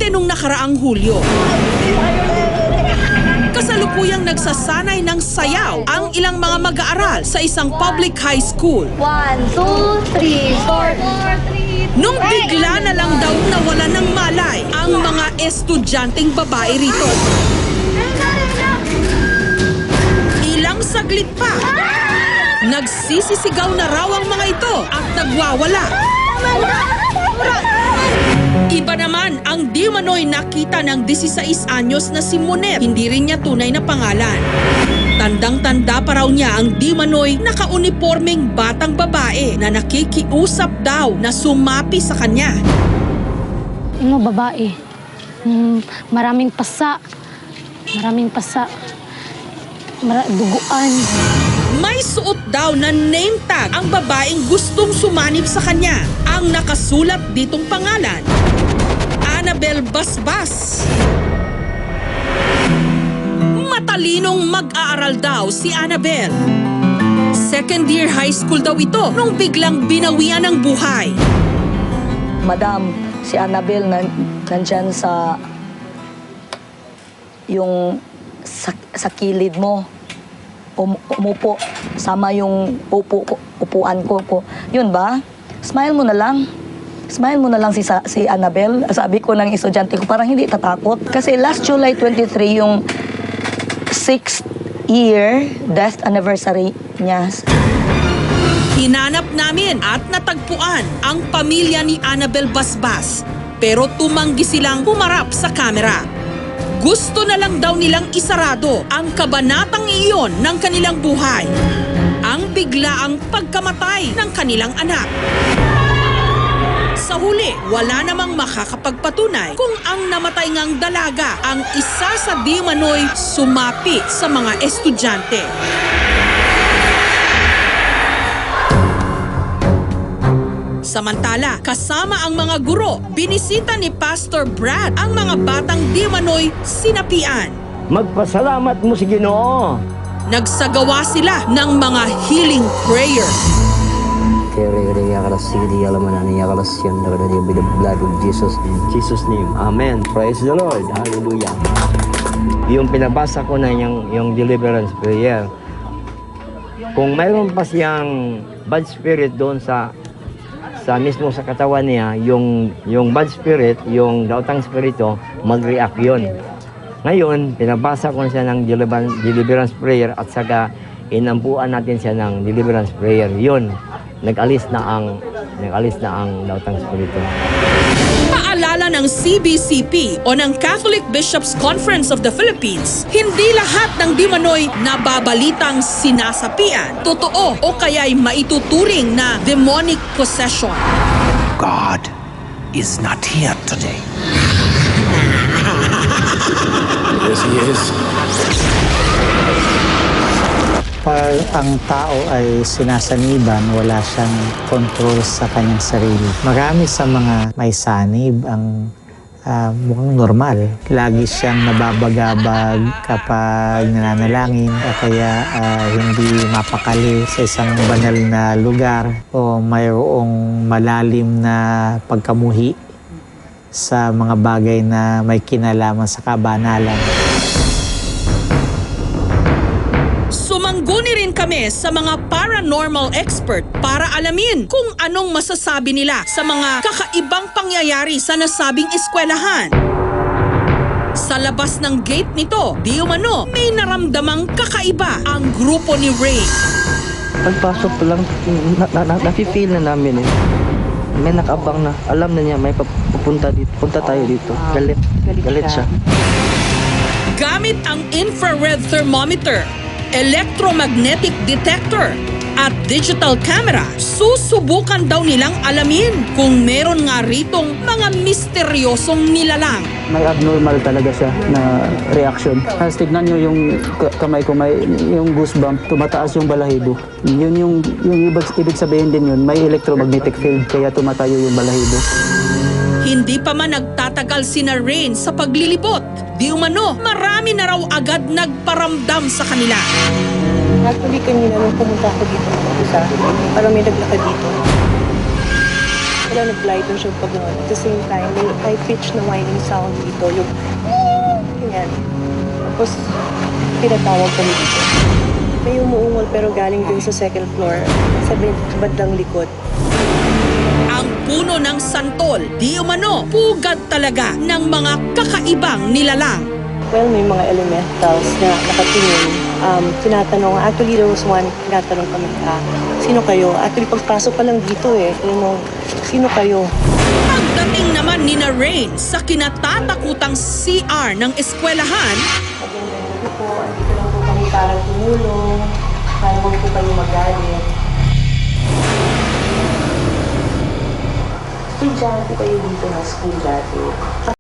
Kasi nung nakaraang Hulyo, kasalukuyang nagsasanay ng sayaw ang ilang mga mag-aaral sa isang public high school. 1, 2, 3, 4, 4, 3. Nung bigla na lang daw nawala ng malay ang mga estudyanteng babae rito. Ilang saglit pa, nagsisisigaw na raw ang mga ito at nagwawala. Iba naman ang di umano'y nakita ng 16 anyos na si Monet. Hindi rin niya tunay na pangalan. Tandang-tanda pa raw niya ang di umano'y naka-uniformeng batang babae na nakikiusap daw na sumapi sa kanya. Yung babae, maraming pasa, duguan. May suot daw na name tag ang babaeng gustong sumanib sa kanya. Ang nakasulat ditong pangalan, Annabel Basbas. Matalinong mag-aaral daw si Annabel. Second year high school daw ito nung biglang binawian ng buhay. Madam, si Annabel nandyan sa sa kilid mo. Umupo, sama yung upuan ko. Yun ba? Smile mo na lang. Smile mo na lang si Annabel. Sabi ko ng estudyante ko, parang hindi tatakot. Kasi last July 23, yung 6th year death anniversary niya. Hinanap namin at natagpuan ang pamilya ni Annabel Basbas. Pero tumanggi silang humarap sa kamera. Gusto na lang daw nilang isarado ang kabanatang iyon ng kanilang buhay. Ang biglaang pagkamatay ng kanilang anak. Sa huli, wala namang makakapagpatunay kung ang namatay ngang dalaga ang isa sa di umano'y sumapi sa mga estudyante. Samantala, kasama ang mga guro, binisita ni Pastor Brad ang mga batang di umano'y sinapian. Magpasalamat mo si Ginoo. Nagsagawa sila ng mga healing prayer. With the blood of Jesus. In Jesus' name. Amen. Praise the Lord. Hallelujah. Yung pinabasa ko na yung deliverance prayer, kung mayroon pa siyang bad spirit doon sa mismo sa katawan niya, yung bad spirit, yung dautang spirito, mag-react yun. Ngayon, pinabasa ko siya ng deliverance prayer at saka inampuan natin siya ng deliverance prayer. Yun, nag-alis na ang dautang spirito. Paalala ng CBCP o ng Catholic Bishops Conference of the Philippines, hindi lahat ng di umano'y nababalitang sinasapian, totoo o kaya'y maituturing na demonic possession. God is not here today. Yes, He is. Pag ang tao ay sinasaniban, wala siyang control sa kanyang sarili. Marami sa mga may sanib ang mukhang normal. Lagi siyang nababagabag kapag nananalangin o kaya hindi mapakali sa isang banal na lugar o mayroong malalim na pagkamuhi sa mga bagay na may kinalaman sa kabanalan. Sumangguni rin kami sa mga paranormal expert para alamin kung anong masasabi nila sa mga kakaibang pangyayari sa nasabing eskwelahan. Sa labas ng gate nito, di umano, may naramdamang kakaiba ang grupo ni Ray. Pagpasok pa lang, nafe-feel na namin eh. May nakabang na, alam na niya may pupunta dito. Punta tayo dito. Galit siya. Gamit ang infrared thermometer, electromagnetic detector at digital camera, susubukan daw nilang alamin kung meron nga ritong mga misteryosong nilalang. May abnormal talaga siya na reaction. As tignan nyo yung kamay ko, yung goosebump, tumataas yung balahibo. Yun yung ibig sabihin din yun, may electromagnetic field kaya tumatayo yung balahibo. Hindi pa man nagtatagal sina Rain sa paglilibot, di umano, marami na raw agad nagparamdam sa kanila. Actually, kanina nung pumunta ako dito, parang may naglakad dito. bigla nag-lighten siya pag noon. At the same time, may high pitch na whining sound dito. Yung ganyan. Tapos, pinatawag kami dito. May umuungol pero galing din sa second floor. Sa bandang likod. Ang puno ng santol, di umano, pugad talaga ng mga kakaibang nilalang. Well, may mga elementals na nakatingin. Tinatanong, actually there was one, tinatanong kami, sino kayo? Actually, pagpasok pa lang dito sino kayo? Pagdating naman ni na Rain sa kinatatakutang CR ng eskwelahan, Magandang po, andito lang po kami para tumulong, para huwag po kayo magalit. Estudyante kayo dito ng school dati.